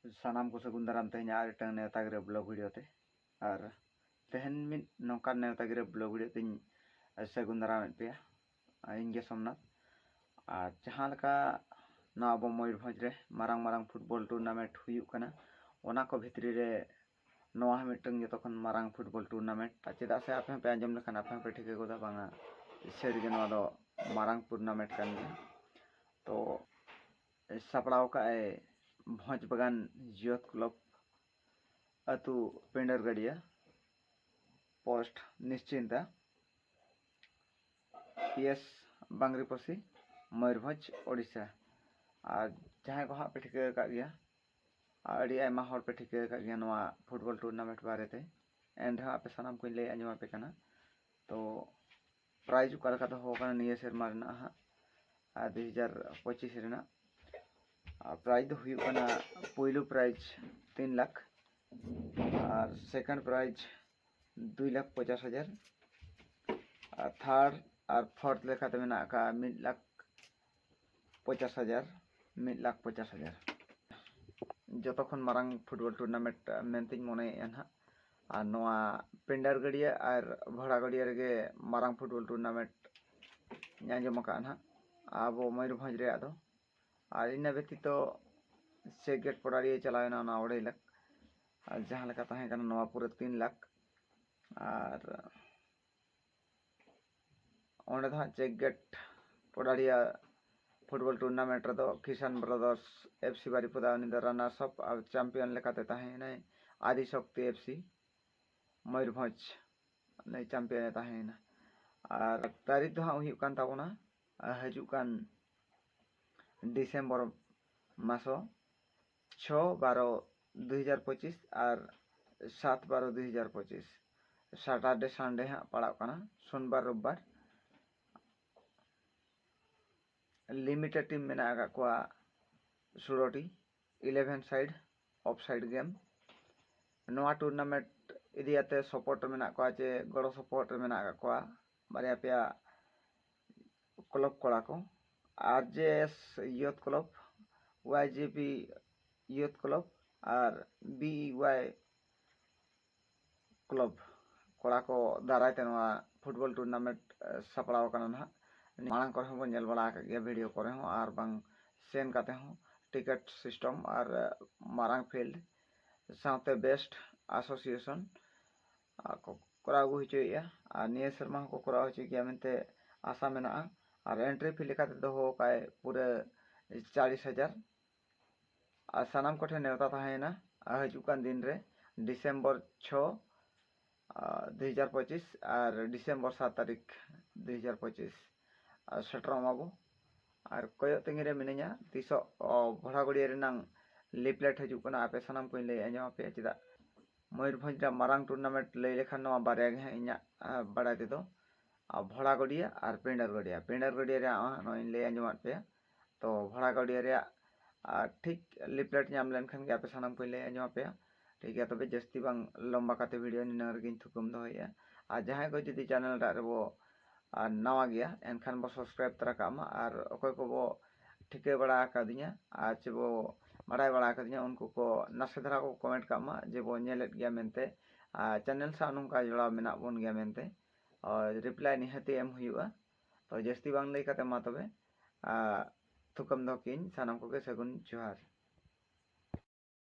सानाम को सगुन दाराम तेहन आर इटांग नेवता गिरे ब्लॉग वीडियो ते और तेहन मिट नौका नेवता गिरे ब्लॉग वीडियो तेन सगुन दाराम पे इंगे सोमनाथ और जहाँ लका ना अब मयूरभंज रे मारांग मारांग फुटबॉल टूर्नामेंट हुयुक कना ओना को भितरी रे नोआ मिटंग जतखन मारांग फुटबॉल टूर्नामेंट चेदा से आपे पे आंजम लेखान आपे पे ठिके गोदा बांगा सेरिगे नोआ दो मारांग टूर्नामेंट कान गया तो सापड़ाव का भोज बागान यूथ क्लब अतु पेंडर गड़िया पोस्ट निश्चिंता पीएस बांग्रीपसी मयूरभंज ओडिशा और जहाँ को हाँ पे ठिके का गया अड़ी आयमा हर पे ठिके का गया नोआ फुटबॉल टूर्नामेंट बारे ते एंड हाँ पे सानाम को ले आंजमा पे कना तो प्राइज का लका हो कना निये सेरमा रेना हाँ 2025 रेना प्राइज दो हुई कना पहिलो प्राइज 3 लाख और सेकंड प्राइज 2,50,000 और थर्ड और फोर्थ लेखाते मेना का 1,50,000 1,50,000 जतखन मारांग फुटबॉल टूर्नामेंट मेनते मने एनहा और नोआ पेंडर गड़िया और भड़ा गड़िया रे मारांग फुटबॉल टूर्नामेंट आंजम का अब मयूरभंज रे आदो और इन व्यतीत से गेट पड़ाड़ी चलावेना 2.5 लाख और जहाँ लका तहें कना नोआ पूरा 3 लाख और ओंडे दो चेक गेट पड़ाड़िया फुटबॉल टूर्नामेंट रे दो किसान ब्रदर्स एफसी बारीपदा उनी द रनर्स अप और चैंपियन लेकाते तहें आदिशक्ति एफसी मयूरभंज नै चैंपियन तहें और तारीख दो हुई कान ताबोना हजु कान डिसेम्बर मासो 6/12/2025 और 7/12/2025 सैटरडे संडे हाँ पड़ाव काना सोमवार रविवार लिमिटेड टीम में आगा कोआ 16टी 11 साइड ऑफ साइड गेम नोआ टूर्नामेंट इदियाते सपोर्ट में कोआ चे गड़ो सपोर्ट में आगा कोआ बारिया पे क्लब कोड़ा को RJS youth club YGP youth club और बीवाई क्लब कोड़ा को दारायते नोआ फुटबॉल टूर्नामेंट सपड़ाव कना ना मांग करे हो नेल बड़ा गया वीडियो करे हो और बांग सेन काते हो टिकट सिस्टम और मारांग फील्ड साथे बेस्ट एसोसिएशन को करागु हिचोया और निये शर्मा को कराव हिचो गया मेनते आशा मेना और एंट्री फी लेकाते दो हो काय पूरे 40,000 और सानाम कोठे नेवता तहेना हजुकान दिन रे डिसेम्बर 6 2025 और डिसेम्बर 7 तारीख 2025 सेटरम आबो और कयो तेंगे मिनिया तीसो भड़ा गड़िया रेनांग लिपलेट हजुकना आपे सानाम को ले आंजम पे चेदा मयूरभंज मारांग टूर्नामेंट ले लेखान नोआ बारे गे इना बड़ा ते दो भड़ा गड़िया और पेंडर गड़िया रे ले आंजम पे तो भड़ा गड़िया रे ठीक लिपलेट नाम लेनखान गे आपे सानाम को ले आंजम पे ठीक है तबे जस्ती बांग लंबा काते वीडियो निनार गिन थुकुम दोया और जहां को जदि चैनल रे बो नवा गया एनखान बो सब्सक्राइब तरा कामा और अकोय को बो ठिके बड़ा कादिया आज बो बड़ाय बड़ा कादिया उनको को नासे धरा को कमेंट कामा जे बो नेलेट गया मेनते चैनल सा नुका जोड़ा मेना बोन गया मेनते और रिप्लाई निहते एम हुआ तो जस्ती बांग लई काते मा तबे थुकम दो किन सानाम को के सगुन जोहार।